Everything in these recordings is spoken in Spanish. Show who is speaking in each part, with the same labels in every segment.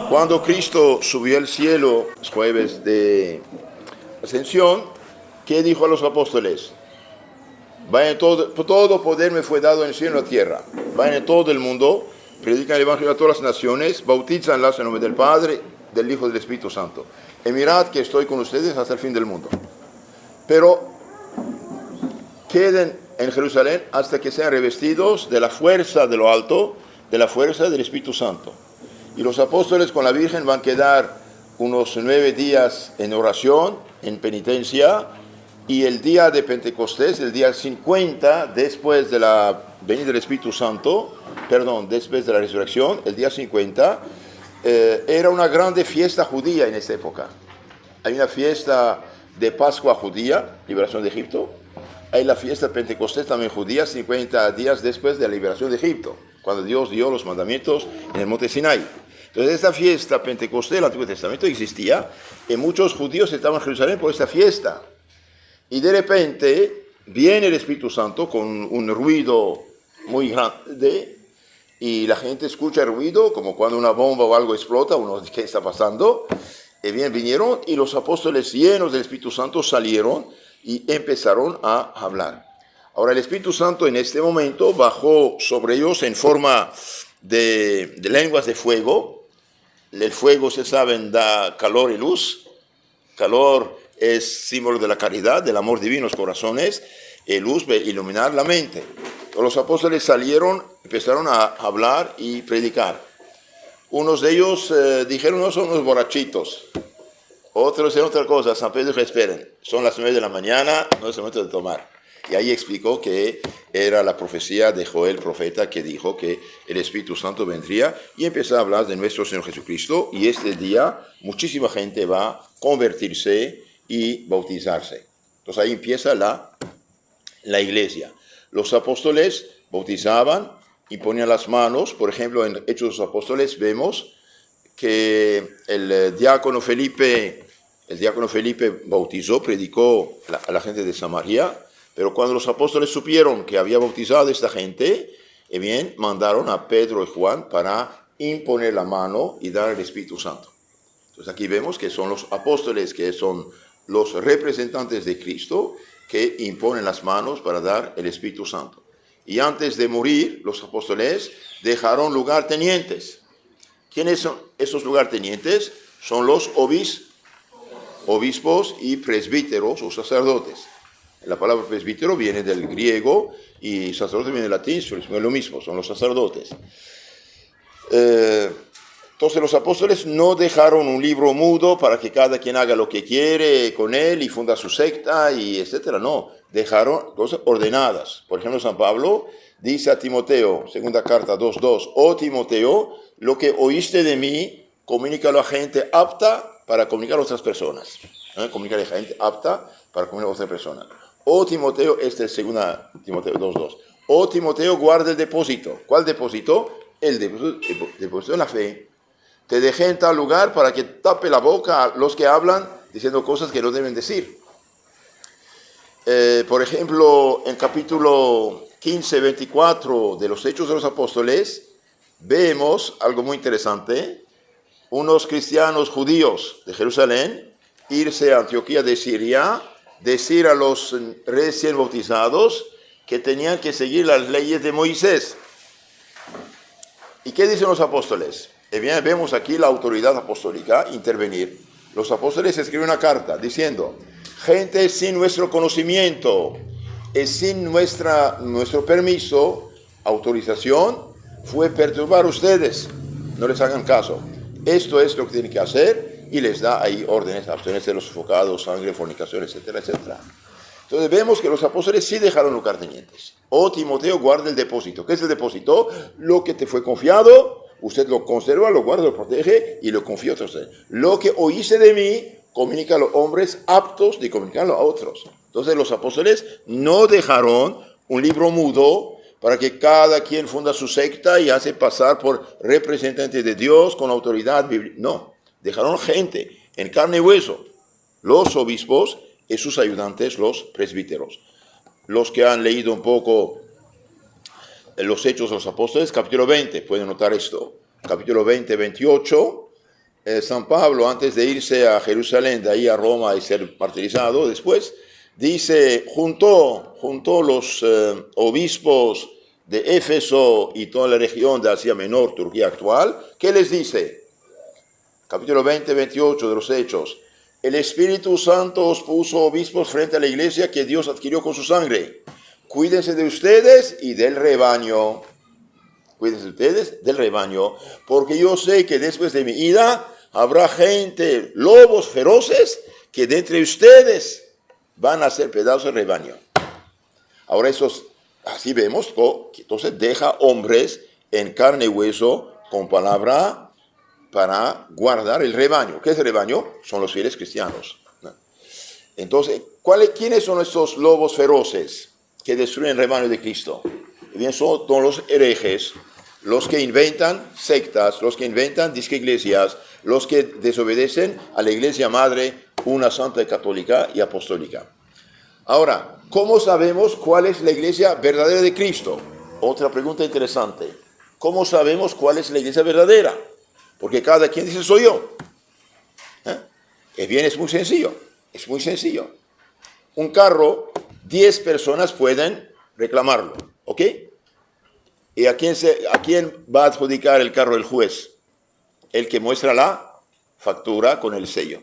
Speaker 1: Cuando Cristo subió al cielo, jueves de Ascensión, ¿qué dijo a los apóstoles? Vayan todo poder me fue dado en el cielo y en la tierra. Vayan en todo el mundo, predican el Evangelio a todas las naciones, bautízanlas en nombre del Padre, del Hijo y del Espíritu Santo. Y mirad que estoy con ustedes hasta el fin del mundo. Pero queden en Jerusalén hasta que sean revestidos de la fuerza de lo alto, de la fuerza del Espíritu Santo. Y los apóstoles con la Virgen van a quedar unos 9 días en oración, en penitencia, y el día de Pentecostés, el día 50, después de la venida del Espíritu Santo, después de la resurrección, el día 50, era una grande fiesta judía en esa época. Hay una fiesta de Pascua judía, liberación de Egipto. Hay la fiesta de Pentecostés también judía, 50 días después de la liberación de Egipto, cuando Dios dio los mandamientos en el monte Sinai. Entonces esta fiesta Pentecostés del Antiguo Testamento existía, y muchos judíos estaban en Jerusalén por esta fiesta. Y de repente viene el Espíritu Santo con un ruido muy grande, y la gente escucha el ruido, como cuando una bomba o algo explota, uno dice, ¿qué está pasando? Y bien, vinieron, y los apóstoles llenos del Espíritu Santo salieron y empezaron a hablar. Ahora el Espíritu Santo en este momento bajó sobre ellos en forma de lenguas de fuego. El fuego, se saben, da calor y luz. Calor es símbolo de la caridad, del amor divino en los corazones. Y luz va a iluminar la mente. Los apóstoles salieron, empezaron a hablar y predicar. Unos de ellos dijeron, no, son unos borrachitos. Otros dijeron otra cosa, San Pedro dijo, esperen, son las 9 de la mañana, no es el momento de tomar. Y ahí explicó que era la profecía de Joel, profeta, que dijo que el Espíritu Santo vendría, y empezó a hablar de nuestro Señor Jesucristo, y este día muchísima gente va a convertirse y bautizarse. Entonces ahí empieza la iglesia. Los apóstoles bautizaban y ponían las manos. Por ejemplo, en Hechos de los Apóstoles vemos que el diácono Felipe bautizó, predicó a la gente de Samaria. Pero cuando los apóstoles supieron que había bautizado a esta gente, bien, mandaron a Pedro y Juan para imponer la mano y dar el Espíritu Santo. Entonces aquí vemos que son los apóstoles, que son los representantes de Cristo, que imponen las manos para dar el Espíritu Santo. Y antes de morir, los apóstoles dejaron lugartenientes. ¿Quiénes son esos lugartenientes? Son los obispos y presbíteros o sacerdotes. La palabra presbítero viene del griego y sacerdote viene del latín, es lo mismo, son los sacerdotes. Entonces los apóstoles no dejaron un libro mudo para que cada quien haga lo que quiere con él y funda su secta y etcétera. No, dejaron cosas ordenadas. Por ejemplo, San Pablo dice a Timoteo, segunda carta 2:2, oh Timoteo, lo que oíste de mí, comunícalo a gente apta para comunicar a otras personas. Comunicar a gente apta para comunicar a otras personas. Oh Timoteo, este es 2 Timoteo 2:2. Oh Timoteo, guarda el depósito. ¿Cuál depósito? El depósito de la fe. Te dejé en tal lugar para que tape la boca a los que hablan diciendo cosas que no deben decir. Por ejemplo, en capítulo 15-24 de los Hechos de los Apóstoles, vemos algo muy interesante. Unos cristianos judíos de Jerusalén irse a Antioquía de Siria, decir a los recién bautizados que tenían que seguir las leyes de Moisés. ¿Y qué dicen los apóstoles? Bien, vemos aquí la autoridad apostólica intervenir. Los apóstoles escriben una carta diciendo, gente sin nuestro conocimiento y sin nuestro permiso, autorización, fue perturbar a ustedes. No les hagan caso. Esto es lo que tienen que hacer. Y les da ahí órdenes, abstenerse de los sofocados, sangre, fornicación, etcétera, etcétera. Entonces vemos que los apóstoles sí dejaron lugartenientes. Oh Timoteo, guarda el depósito. ¿Qué es el depósito? Lo que te fue confiado, usted lo conserva, lo guarda, lo protege y lo confía a otros. Lo que oíste de mí, comunica a los hombres aptos de comunicarlo a otros. Entonces los apóstoles no dejaron un libro mudo para que cada quien funda su secta y hace pasar por representante de Dios con autoridad bíblica. No. dejaron gente en carne y hueso, los obispos y sus ayudantes, los presbíteros. Los que han leído un poco los Hechos de los Apóstoles, capítulo 20, pueden notar esto, capítulo 20, 28, San Pablo, antes de irse a Jerusalén, de ahí a Roma y ser martirizado, después, dice, juntó los obispos de Éfeso y toda la región de Asia Menor, Turquía actual. ¿Qué les dice? Capítulo 20, 28 de los Hechos. El Espíritu Santo os puso obispos frente a la iglesia que Dios adquirió con su sangre. Cuídense de ustedes y del rebaño. Cuídense de ustedes del rebaño, porque yo sé que después de mi ida habrá gente, lobos feroces, que de entre ustedes van a hacer pedazos del rebaño. Ahora así vemos que entonces deja hombres en carne y hueso con palabra para guardar el rebaño. ¿Qué es el rebaño? Son los fieles cristianos. Entonces, ¿quiénes son estos lobos feroces que destruyen el rebaño de Cristo? Bien, son los herejes, los que inventan sectas, los que inventan iglesias, los que desobedecen a la iglesia madre, una santa católica y apostólica. Ahora, ¿cómo sabemos cuál es la iglesia verdadera de Cristo? Otra pregunta interesante. ¿Cómo sabemos cuál es la iglesia verdadera? Porque cada quien dice, soy yo. Es muy sencillo. Es muy sencillo. Un carro, 10 personas pueden reclamarlo. ¿Ok? ¿Y a quién va a adjudicar el carro el juez? El que muestra la factura con el sello.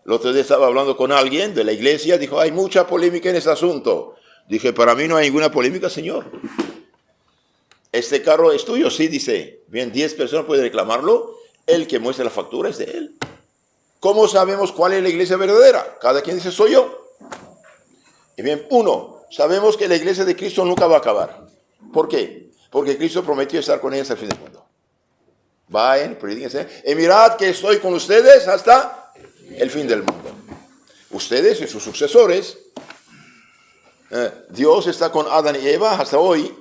Speaker 1: El otro día estaba hablando con alguien de la iglesia, dijo, hay mucha polémica en este asunto. Dije, para mí no hay ninguna polémica, señor. ¿Este carro es tuyo? Sí, dice. Bien, 10 personas pueden reclamarlo. El que muestra la factura es de él. ¿Cómo sabemos cuál es la iglesia verdadera? Cada quien dice, soy yo. Y bien, sabemos que la iglesia de Cristo nunca va a acabar. ¿Por qué? Porque Cristo prometió estar con ellos hasta el fin del mundo. Vayan, predíquense, y mirad que estoy con ustedes hasta el fin del mundo. Ustedes y sus sucesores. Dios está con Adán y Eva hasta hoy.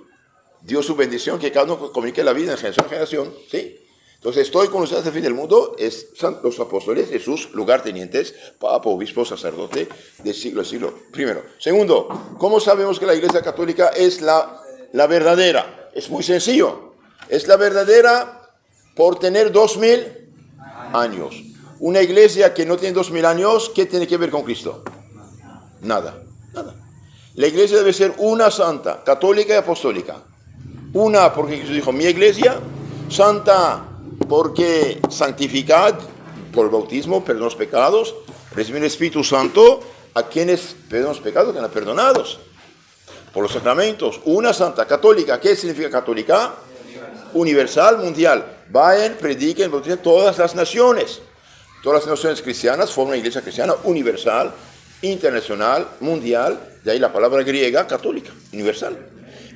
Speaker 1: Dio su bendición que cada uno comunique la vida de generación en generación. ¿Sí? Entonces estoy con ustedes hasta el fin del mundo. Los apóstoles y sus lugartenientes, papa, obispo, sacerdote, de siglo a siglo. Primero. Segundo, ¿cómo sabemos que la iglesia católica es la verdadera? Es muy sencillo. Es la verdadera por tener 2000 años. Una iglesia que no tiene 2000 años, ¿qué tiene que ver con Cristo? Nada. La iglesia debe ser una santa, católica y apostólica. Una, porque Jesús dijo, mi iglesia, santa, porque santificad por el bautismo, perdón los pecados, recibir el Espíritu Santo, a quienes perdonan los pecados, quedan perdonados. Por los sacramentos, una santa, católica. ¿Qué significa católica? Universal, mundial. Vayan, prediquen, bauticen todas las naciones. Todas las naciones cristianas forman una iglesia cristiana universal, internacional, mundial, de ahí la palabra griega, católica, universal.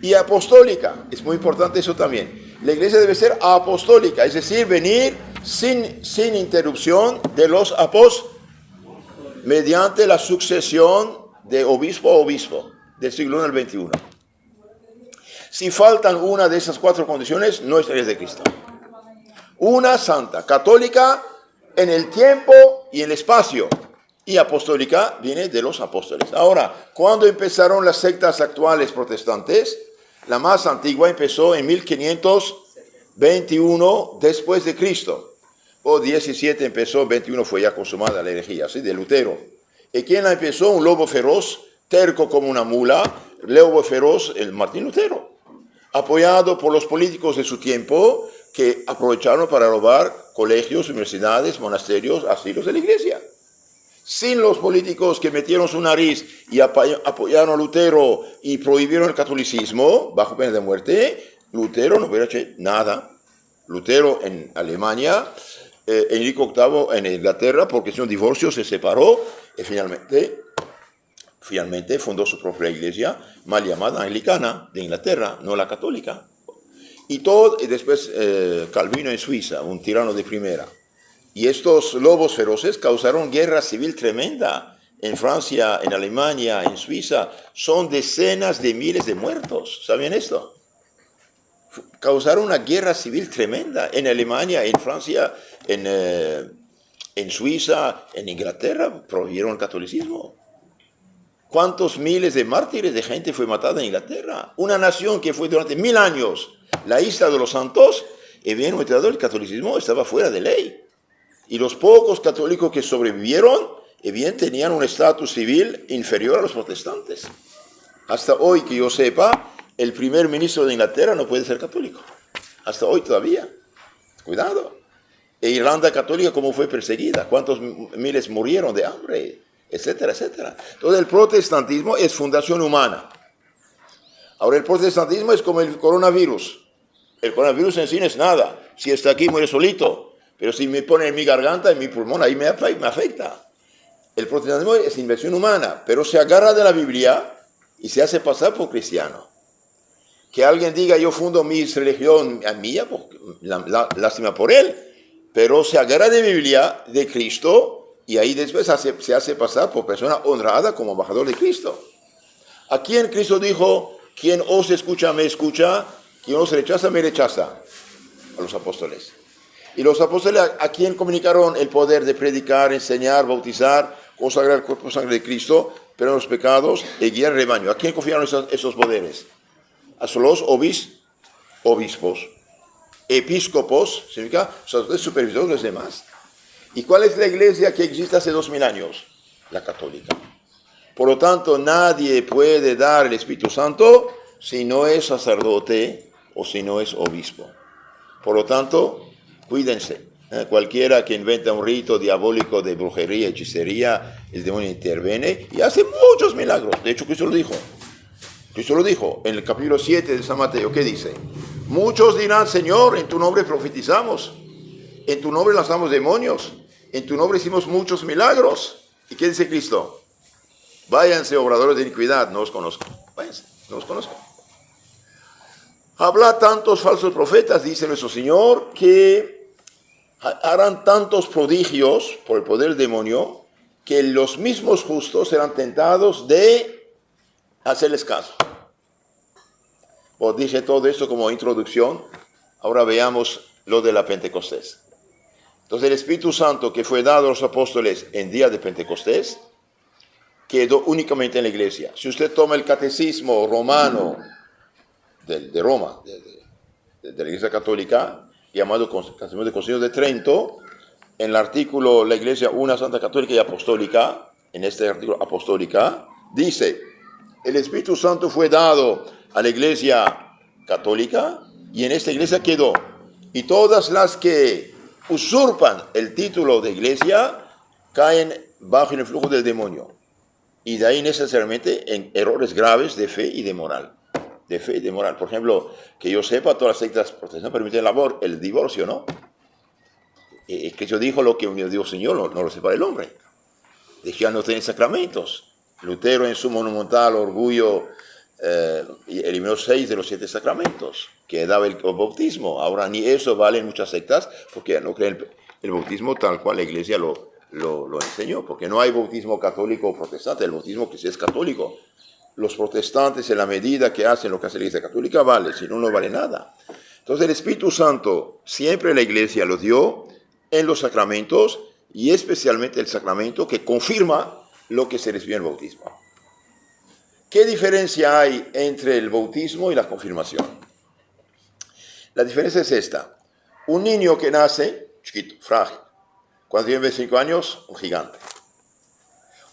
Speaker 1: Y apostólica, es muy importante eso también. La iglesia debe ser apostólica, es decir, venir sin interrupción de los apóstoles, mediante la sucesión de obispo a obispo, del siglo I al XXI. Si faltan una de esas 4 condiciones, no es la iglesia de Cristo. Una santa, católica, en el tiempo y en el espacio. Y apostólica viene de los apóstoles. Ahora, ¿cuándo empezaron las sectas actuales protestantes? La más antigua empezó en 1521 después de Cristo. O 17 empezó, 21 fue ya consumada la herejía, ¿sí? De Lutero. ¿Y quién la empezó? Un lobo feroz, terco como una mula, lobo feroz, el Martín Lutero. Apoyado por los políticos de su tiempo que aprovecharon para robar colegios, universidades, monasterios, asilos de la iglesia. Sin los políticos que metieron su nariz y apoyaron a Lutero y prohibieron el catolicismo bajo pena de muerte, Lutero no hubiera hecho nada. Lutero en Alemania, Enrique VIII en Inglaterra, porque sin un divorcio se separó y finalmente fundó su propia iglesia, mal llamada anglicana de Inglaterra, no la católica. Y después Calvino en Suiza, un tirano de primera. Y estos lobos feroces causaron guerra civil tremenda en Francia, en Alemania, en Suiza. Son decenas de miles de muertos. ¿Sabían esto? causaron una guerra civil tremenda en Alemania, en Francia, en Suiza, en Inglaterra, prohibieron el catolicismo. ¿Cuántos miles de mártires de gente fue matada en Inglaterra? Una nación que fue durante 1000 años la isla de los santos, y bien entrado el catolicismo estaba fuera de ley. Y los pocos católicos que sobrevivieron, bien tenían un estatus civil inferior a los protestantes. Hasta hoy, que yo sepa, el primer ministro de Inglaterra no puede ser católico. Hasta hoy todavía. Cuidado. E Irlanda católica, ¿cómo fue perseguida? ¿Cuántos miles murieron de hambre? Etcétera, etcétera. Entonces el protestantismo es fundación humana. Ahora el protestantismo es como el coronavirus. El coronavirus en sí no es nada. Si está aquí, muere solito. Pero si me pone en mi garganta, en mi pulmón, ahí me afecta. El protestantismo es invención humana, pero se agarra de la Biblia y se hace pasar por cristiano. Que alguien diga, yo fundo mi religión mía, pues, lástima por él, pero se agarra de Biblia, de Cristo, y ahí después se hace pasar por persona honrada como embajador de Cristo. ¿A quién Cristo dijo, quien os escucha, me escucha, quien os rechaza, me rechaza? A los apóstoles. Y los apóstoles, ¿a quién comunicaron el poder de predicar, enseñar, bautizar, consagrar el cuerpo y sangre de Cristo, perdonar los pecados y guiar el rebaño? ¿A quién confiaron esos poderes? A los obispos. Episcopos, significa supervisores de los demás. ¿Y cuál es la iglesia que existe hace 2000 años? La católica. Por lo tanto, nadie puede dar el Espíritu Santo si no es sacerdote o si no es obispo. Por lo tanto, cuídense. Cualquiera que inventa un rito diabólico de brujería, hechicería, el demonio interviene y hace muchos milagros. De hecho, Cristo lo dijo. Cristo lo dijo en el capítulo 7 de San Mateo. ¿Qué dice? Muchos dirán, Señor, en tu nombre profetizamos, en tu nombre lanzamos demonios, en tu nombre hicimos muchos milagros. ¿Y qué dice Cristo? Váyanse, obradores de iniquidad, no os conozco. Váyanse, no os conozco. Habla tantos falsos profetas, dice nuestro Señor, que harán tantos prodigios por el poder del demonio, que los mismos justos serán tentados de hacerles caso. Os dije todo esto como introducción. Ahora veamos lo de la Pentecostés. Entonces el Espíritu Santo que fue dado a los apóstoles en día de Pentecostés quedó únicamente en la iglesia. Si usted toma el catecismo romano de Roma, de la Iglesia Católica, llamado Catecismo de Concilio de Trento, en el artículo La Iglesia Una Santa Católica y Apostólica, en este artículo apostólica, dice, el Espíritu Santo fue dado a la Iglesia Católica y en esta iglesia quedó. Y todas las que usurpan el título de iglesia caen bajo el influjo del demonio. Y de ahí necesariamente en errores graves de fe y de moral. De fe y de moral. Por ejemplo, que yo sepa, todas las sectas protestantes permiten el divorcio, ¿no? Que yo dijo lo que unió Dios Señor, no lo separa el hombre. De que ya no tienen sacramentos. Lutero en su monumental orgullo eliminó 6 de los 7 sacramentos que daba el bautismo. Ahora ni eso vale en muchas sectas porque no creen el bautismo tal cual la iglesia lo enseñó, porque no hay bautismo católico o protestante, el bautismo que sí es católico. Los protestantes en la medida que hacen lo que hace la iglesia católica vale, si no, no vale nada. Entonces el Espíritu Santo siempre la iglesia lo dio en los sacramentos y especialmente el sacramento que confirma lo que se recibió en el bautismo. ¿Qué diferencia hay entre el bautismo y la confirmación? La diferencia es esta. Un niño que nace, chiquito, frágil, cuando tiene 25 años, un gigante.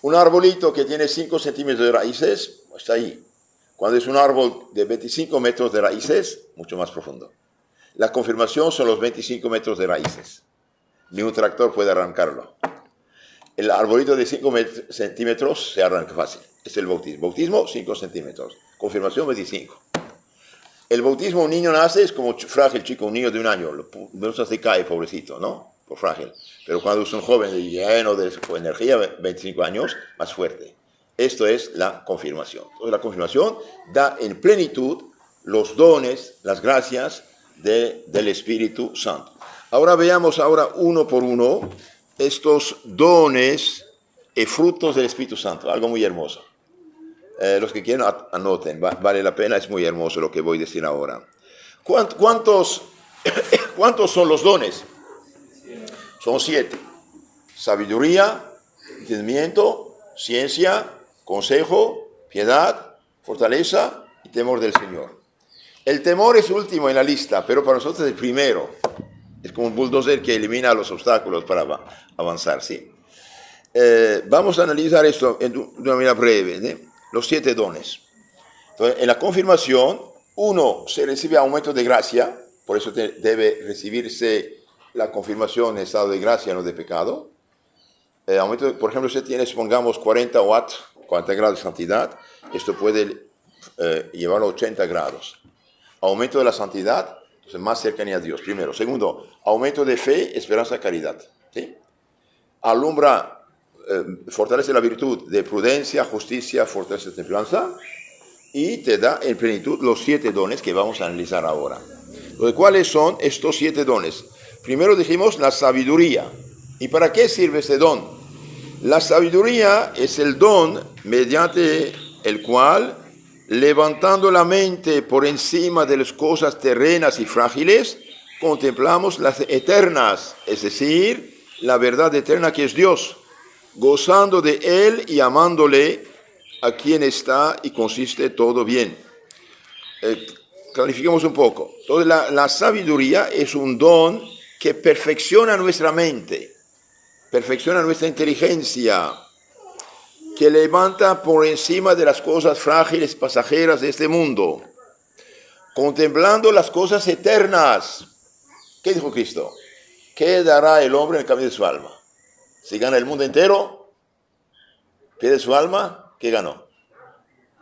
Speaker 1: Un arbolito que tiene 5 centímetros de raíces, está ahí. Cuando es un árbol de 25 metros de raíces, mucho más profundo. La confirmación son los 25 metros de raíces. Ni un tractor puede arrancarlo. El arbolito de 5 centímetros se arranca fácil. Es el bautismo. Bautismo, 5 centímetros. Confirmación, 25. El bautismo, un niño nace, es como frágil chico, un niño de 1 año. No se cae, pobrecito, ¿no? Por frágil. Pero cuando es un joven lleno de energía, 25 años, más fuerte. Esto es la confirmación. Entonces, la confirmación da en plenitud los dones, las gracias del Espíritu Santo. Ahora veamos uno por uno estos dones y frutos del Espíritu Santo. Algo muy hermoso. Los que quieran anoten, vale la pena, es muy hermoso lo que voy a decir ahora. ¿Cuántos, cuántos son los dones? Son 7. Sabiduría, entendimiento, ciencia, consejo, piedad, fortaleza y temor del Señor. El temor es último en la lista, pero para nosotros es el primero. Es como un bulldozer que elimina los obstáculos para avanzar, ¿sí? Vamos a analizar esto de una manera breve, ¿eh? Los 7 dones. Entonces, en la confirmación, uno se recibe aumento de gracia, por eso debe recibirse la confirmación en estado de gracia, no de pecado. Aumento, por ejemplo, si tiene, supongamos, 40 watts, 40 grados de santidad, esto puede llevarlo a 80 grados. Aumento de la santidad, entonces más cercanía a Dios, primero. Segundo, aumento de fe, esperanza, caridad, ¿sí? Alumbra, fortalece la virtud de prudencia, justicia, fortaleza, templanza, y te da en plenitud los 7 dones que vamos a analizar ahora. Entonces, ¿cuáles son estos 7 dones? Primero dijimos la sabiduría. ¿Y para qué sirve este don? La sabiduría es el don mediante el cual, levantando la mente por encima de las cosas terrenas y frágiles, contemplamos las eternas, es decir, la verdad eterna que es Dios, gozando de Él y amándole, a quien está y consiste todo bien. Clarifiquemos un poco. Entonces, la sabiduría es un don que perfecciona nuestra mente, perfecciona nuestra inteligencia, que levanta por encima de las cosas frágiles, pasajeras de este mundo, contemplando las cosas eternas. ¿Qué dijo Cristo? ¿Qué dará el hombre en el camino de su alma? Si gana el mundo entero, pierde su alma, ¿qué ganó?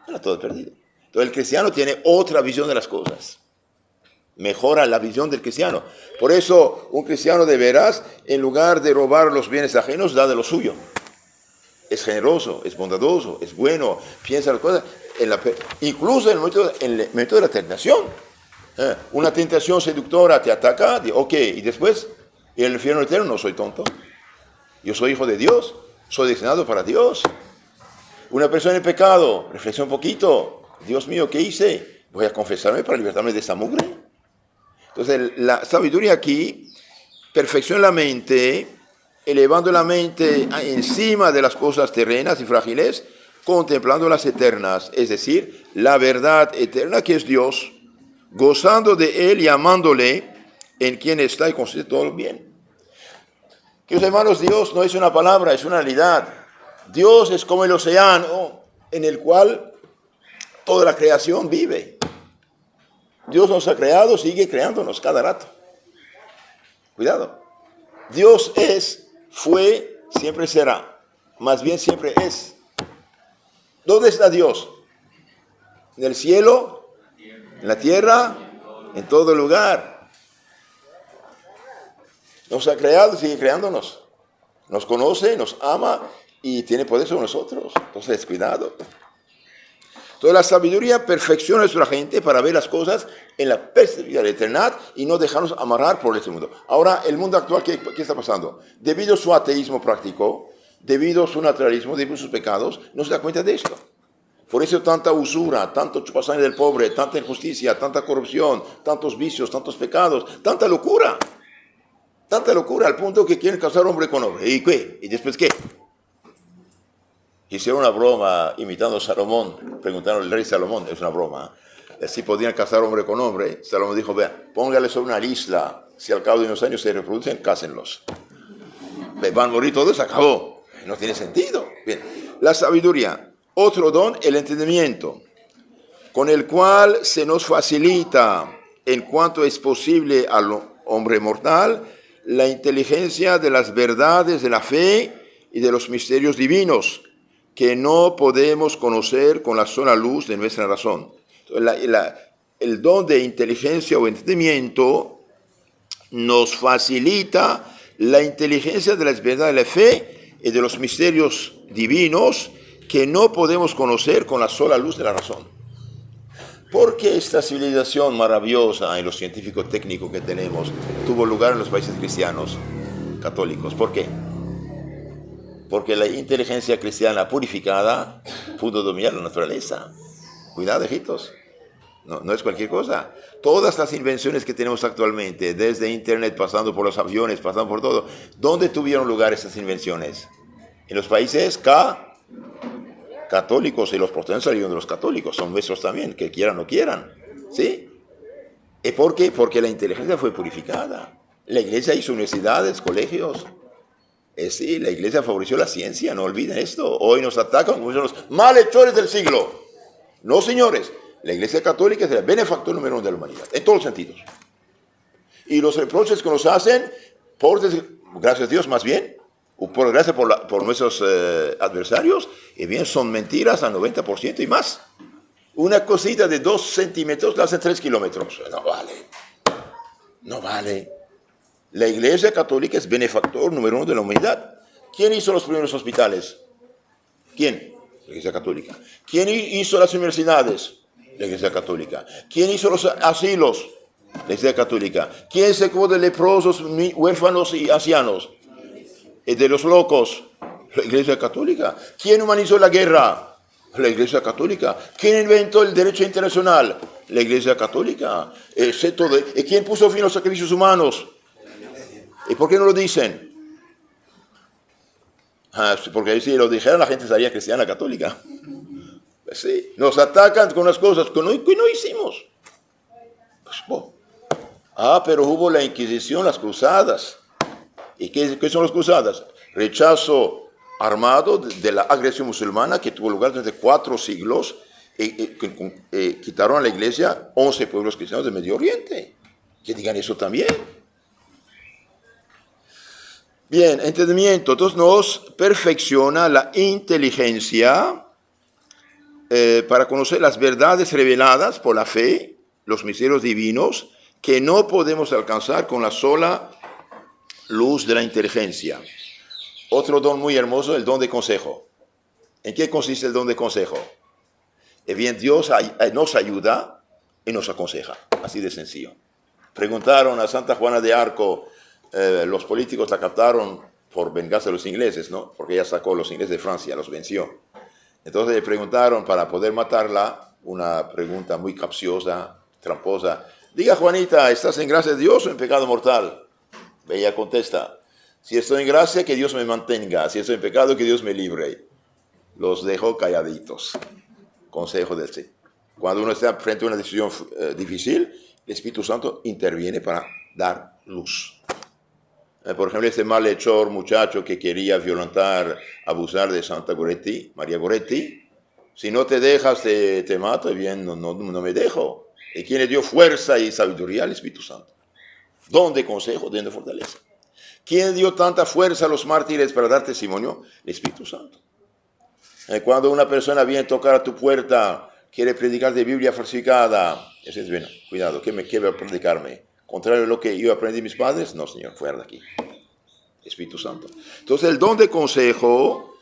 Speaker 1: Era todo perdido. Entonces el cristiano tiene otra visión de las cosas. Mejora la visión del cristiano. Por eso un cristiano de veras, en lugar de robar los bienes ajenos, da de lo suyo. Es generoso, es bondadoso, es bueno, piensa las cosas. Incluso en el momento de la tentación. Una tentación seductora te ataca, ok, y después, en el infierno eterno, no soy tonto. Yo soy hijo de Dios, soy destinado para Dios. Una persona en pecado, reflexiona un poquito. Dios mío, ¿qué hice? Voy a confesarme para libertarme de esta mugre. Entonces, la sabiduría aquí perfecciona la mente, elevando la mente encima de las cosas terrenas y frágiles, contemplando las eternas, es decir, la verdad eterna que es Dios, gozando de Él y amándole, en quien está y consiste todo el bien. Queridos hermanos, Dios no es una palabra, es una realidad. Dios es como el océano en el cual toda la creación vive. Dios nos ha creado, sigue creándonos cada rato. Cuidado. Dios es, fue, siempre será. Más bien siempre es. ¿Dónde está Dios? ¿En el cielo? ¿En la tierra? En todo lugar. Nos ha creado, sigue creándonos. Nos conoce, nos ama y tiene poder sobre nosotros. Entonces, cuidado. Entonces, la sabiduría perfecciona a nuestra gente para ver las cosas en la perspectiva de la eternidad y no dejarnos amarrar por este mundo. Ahora, el mundo actual, ¿qué está pasando? Debido a su ateísmo práctico, debido a su naturalismo, debido a sus pecados, no se da cuenta de esto. Por eso tanta usura, tanto chupasangre del pobre, tanta injusticia, tanta corrupción, tantos vicios, tantos pecados, tanta locura. Tanta locura al punto que quieren casar hombre con hombre. ¿Y qué? ¿Y después qué? Hicieron una broma imitando a Salomón. Preguntaron al rey Salomón, es una broma. Si podían casar hombre con hombre. Salomón dijo, vean, póngale sobre una isla. Si al cabo de unos años se reproducen, cásenlos. Van a morir todos, se acabó. No tiene sentido. Bien, la sabiduría. Otro don, el entendimiento, con el cual se nos facilita, en cuanto es posible al hombre mortal, la inteligencia de las verdades de la fe y de los misterios divinos, que no podemos conocer con la sola luz de nuestra razón. Entonces, el don de inteligencia o entendimiento nos facilita la inteligencia de las verdades de la fe y de los misterios divinos que no podemos conocer con la sola luz de la razón. ¿Por qué esta civilización maravillosa en lo científico técnico que tenemos tuvo lugar en los países cristianos católicos? ¿Por qué? Porque la inteligencia cristiana purificada pudo dominar la naturaleza. Cuidado, hijitos. No, no es cualquier cosa. Todas las invenciones que tenemos actualmente, desde Internet, pasando por los aviones, pasando por todo, ¿dónde tuvieron lugar esas invenciones? En los países católicos, y los protestantes salieron de los católicos, son nuestros también, que quieran o no quieran. ¿Sí? ¿Y por qué? Porque la inteligencia fue purificada. La iglesia hizo universidades, colegios. Sí, la iglesia favoreció la ciencia, no olviden esto. Hoy nos atacan como los malhechores del siglo. No, señores. La iglesia católica es el benefactor número 1 de la humanidad, en todos los sentidos. Y los reproches que nos hacen, gracias a Dios más bien, o por gracias por nuestros adversarios, y bien son mentiras al 90% y más. Una cosita de 2 centímetros la hacen 3 kilómetros. No vale. No vale. La iglesia católica es benefactor número 1 de la humanidad. ¿Quién hizo los primeros hospitales? ¿Quién? La iglesia católica. ¿Quién hizo las universidades? La iglesia católica. ¿Quién hizo los asilos? La iglesia católica. ¿Quién se ocupó de leprosos, huérfanos y ancianos? De los locos. La iglesia católica. ¿Quién humanizó la guerra? La iglesia católica. ¿Quién inventó el derecho internacional? La iglesia católica. ¿Quién puso fin a los sacrificios humanos? ¿Y por qué no lo dicen? Porque si lo dijeran la gente sería cristiana católica. Sí, nos atacan con las cosas que no hicimos. Pero hubo la Inquisición, las cruzadas. ¿Y qué son las cruzadas? Rechazo armado de la agresión musulmana que tuvo lugar desde 4 siglos. Quitaron a la iglesia 11 pueblos cristianos del Medio Oriente. Que digan eso también. Bien, entendimiento. Entonces nos perfecciona la inteligencia para conocer las verdades reveladas por la fe, los misterios divinos, que no podemos alcanzar con la sola luz de la inteligencia. Otro don muy hermoso, el don de consejo. ¿En qué consiste el don de consejo? Bien, Dios nos ayuda y nos aconseja, así de sencillo. Preguntaron a Santa Juana de Arco, los políticos la captaron por vengarse a los ingleses, ¿no? Porque ella sacó a los ingleses de Francia, los venció. Entonces le preguntaron para poder matarla, una pregunta muy capciosa, tramposa. Diga, Juanita, ¿estás en gracia de Dios o en pecado mortal? Ella contesta, si estoy en gracia, que Dios me mantenga. Si estoy en pecado, que Dios me libre. Los dejó calladitos. Consejo del Señor. Cuando uno está frente a una decisión difícil, el Espíritu Santo interviene para dar luz. Por ejemplo, este malhechor muchacho que quería violentar, abusar de Santa Goretti, María Goretti, si no te dejas, te mato, bien, no me dejo. ¿Y quién le dio fuerza y sabiduría? Al Espíritu Santo. Don de consejo, don de fortaleza. ¿Quién dio tanta fuerza a los mártires para dar testimonio? El Espíritu Santo. Cuando una persona viene a tocar a tu puerta, quiere predicar de Biblia falsificada, dices, bueno, cuidado, ¿qué va a predicarme? Contrario a lo que yo aprendí de mis padres, no, Señor, fuera de aquí. Espíritu Santo. Entonces, el don de consejo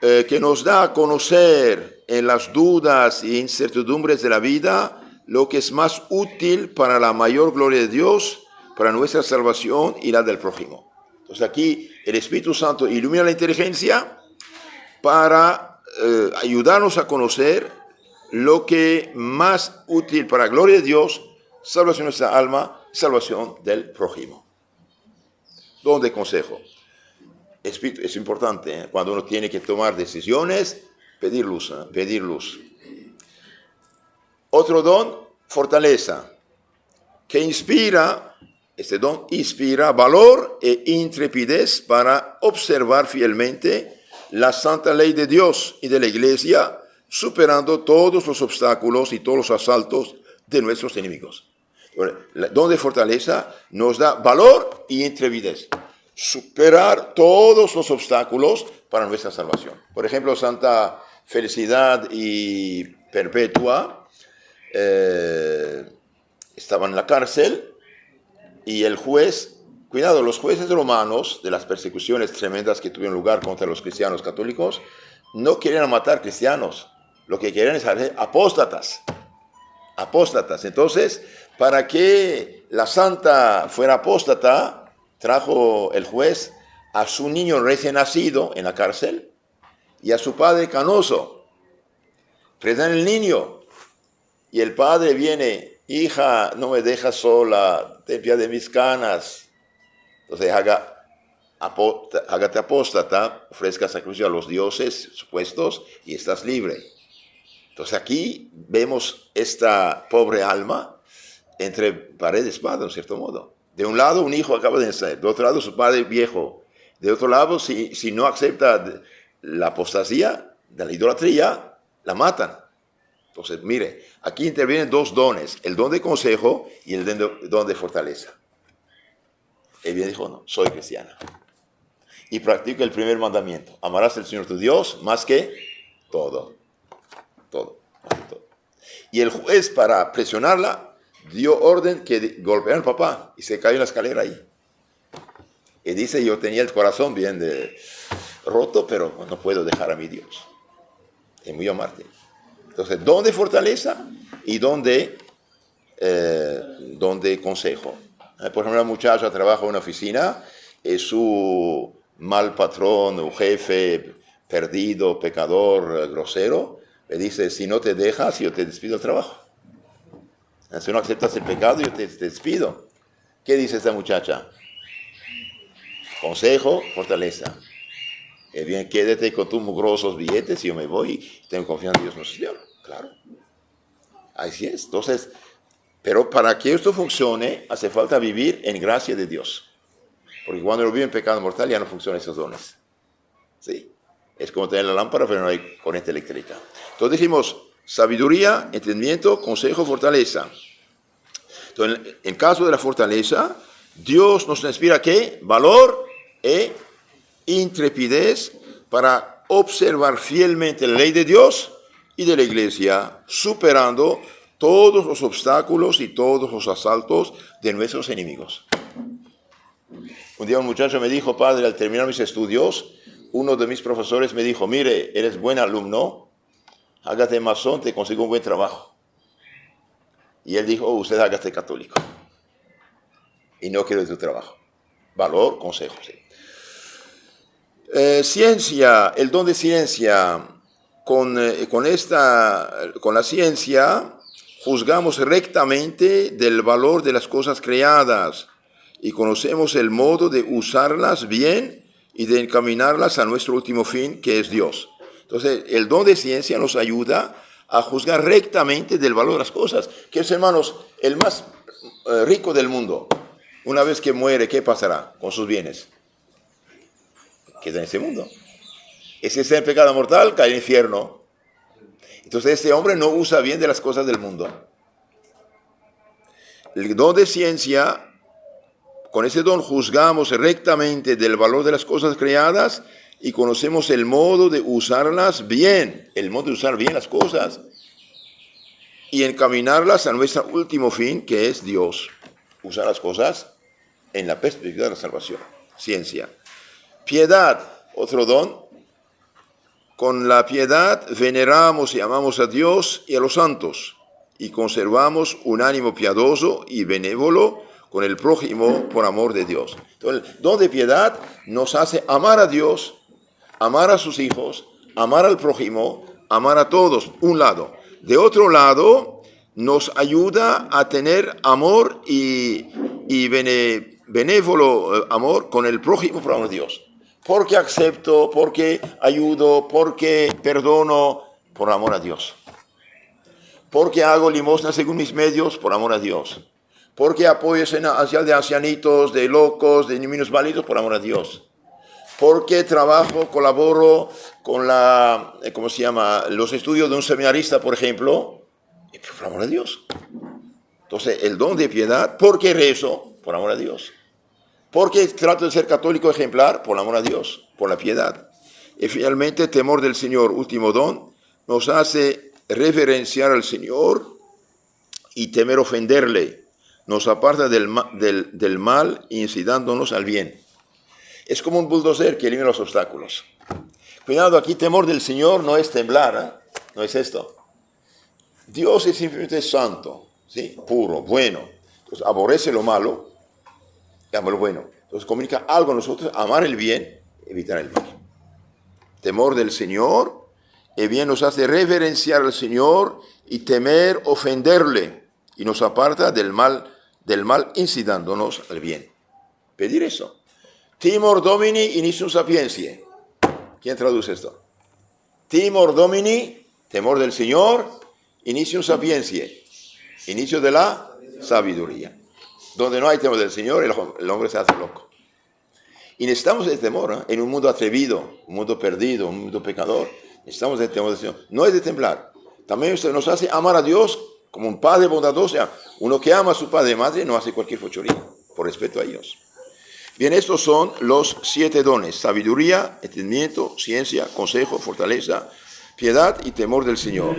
Speaker 1: que nos da a conocer en las dudas e incertidumbres de la vida lo que es más útil para la mayor gloria de Dios, para nuestra salvación y la del prójimo. Entonces, aquí el Espíritu Santo ilumina la inteligencia para ayudarnos a conocer lo que más útil para la gloria de Dios, salvación de nuestra alma, salvación del prójimo. Don de consejo. Es importante, cuando uno tiene que tomar decisiones, pedir luz. Otro don, fortaleza, que este don inspira valor e intrepidez para observar fielmente la santa ley de Dios y de la Iglesia, superando todos los obstáculos y todos los asaltos de nuestros enemigos. El don de fortaleza nos da valor y intrepidez. Superar todos los obstáculos para nuestra salvación. Por ejemplo, Santa Felicidad y Perpetua estaban en la cárcel y el juez, cuidado, los jueces romanos de las persecuciones tremendas que tuvieron lugar contra los cristianos católicos, no querían matar cristianos, lo que querían es hacer apóstatas. Entonces, para que la santa fuera apóstata, trajo el juez a su niño recién nacido en la cárcel y a su padre canoso. Prendan el niño y el padre viene, hija, no me dejas sola, ten piedad de mis canas. Entonces hágate apóstata, ofrezca sacrificio a los dioses supuestos y estás libre. Entonces aquí vemos esta pobre alma entre pared y espada, en cierto modo. De un lado un hijo acaba de nacer, de otro lado su padre viejo. De otro lado, si no acepta la apostasía, de la idolatría, la matan. Entonces, mire, aquí intervienen dos dones, el don de consejo y el don de fortaleza. Él bien dijo, no, soy cristiana. Y practico el primer mandamiento, amarás al Señor tu Dios más que todo. Todo. Y el juez, para presionarla, dio orden que golpeara al papá y se cayó en la escalera ahí. Y dice, yo tenía el corazón bien roto, pero no puedo dejar a mi Dios. Es muy amarte. Entonces, don de fortaleza y don de consejo. Por ejemplo, una muchacha trabaja en una oficina, es su mal patrón, un jefe perdido, pecador, grosero, le dice, si no te dejas, yo te despido del trabajo. Si no aceptas el pecado, yo te despido. ¿Qué dice esta muchacha? Consejo, fortaleza. Bien, quédate con tus mugrosos billetes y yo me voy y tengo confianza en Dios nuestro Señor. Claro. Así es. Entonces, pero para que esto funcione, hace falta vivir en gracia de Dios. Porque cuando uno vive en pecado mortal, ya no funcionan esos dones. ¿Sí? Es como tener la lámpara, pero no hay corriente eléctrica. Entonces dijimos, sabiduría, entendimiento, consejo, fortaleza. Entonces, en caso de la fortaleza, Dios nos inspira ¿qué? Valor e intrepidez para observar fielmente la ley de Dios y de la iglesia, superando todos los obstáculos y todos los asaltos de nuestros enemigos. Un día un muchacho me dijo, padre, al terminar mis estudios, uno de mis profesores me dijo, mire, eres buen alumno, hágate masón, te consigo un buen trabajo. Y él dijo, usted hágase católico. Y no quiero tu trabajo. Valor, consejo, sí. Ciencia, el don de ciencia. Con la ciencia juzgamos rectamente del valor de las cosas creadas y conocemos el modo de usarlas bien y de encaminarlas a nuestro último fin, que es Dios. Entonces, el don de ciencia nos ayuda a juzgar rectamente del valor de las cosas. Que es, hermanos, el más rico del mundo, una vez que muere, ¿qué pasará con sus bienes? Queda en este mundo. Ese está en pecado mortal, cae en el infierno. Entonces este hombre no usa bien de las cosas del mundo. El don de ciencia, con ese don juzgamos rectamente del valor de las cosas creadas y conocemos el modo de usarlas bien, el modo de usar bien las cosas y encaminarlas a nuestro último fin, que es Dios. Usar las cosas en la perspectiva de la salvación. Ciencia. Piedad, otro don. Con la piedad veneramos y amamos a Dios y a los santos y conservamos un ánimo piadoso y benévolo con el prójimo por amor de Dios. Entonces, el don de piedad nos hace amar a Dios, amar a sus hijos, amar al prójimo, amar a todos, un lado. De otro lado, nos ayuda a tener amor y benévolo amor con el prójimo por amor de Dios. Porque acepto, porque ayudo, porque perdono, por amor a Dios. Porque hago limosna según mis medios, por amor a Dios. Porque apoyo hacia de ancianitos, de locos, de niños válidos, por amor a Dios. Porque trabajo, colaboro con los estudios de un seminarista, por ejemplo, por amor a Dios. Entonces, el don de piedad, porque rezo, por amor a Dios. Porque trato de ser católico ejemplar, por amor a Dios, por la piedad. Y finalmente, temor del Señor, último don, nos hace reverenciar al Señor y temer ofenderle. Nos aparta del mal, incitándonos al bien. Es como un bulldozer que elimina los obstáculos. Cuidado, aquí temor del Señor no es temblar, ¿eh? No es esto. Dios es simplemente santo, ¿sí? Puro, bueno. Entonces, aborrece lo malo, ama lo bueno. Entonces comunica algo a nosotros, amar el bien, evitar el mal. Temor del Señor y bien nos hace reverenciar al Señor y temer ofenderle, y nos aparta del mal incitándonos al bien. Pedir eso. Timor Domini initium sapientiae. ¿Quién traduce esto? Timor Domini, temor del Señor, initium sapientiae, inicio de la sabiduría. Donde no hay temor del Señor, el hombre se hace loco. Y necesitamos el temor, en un mundo atrevido, un mundo perdido, un mundo pecador. Necesitamos el temor del Señor. No es de temblar. También esto nos hace amar a Dios como un padre bondadoso. O sea, uno que ama a su padre y madre no hace cualquier fechoría, por respeto a ellos. Bien, estos son los 7 dones: sabiduría, entendimiento, ciencia, consejo, fortaleza, piedad y temor del Señor.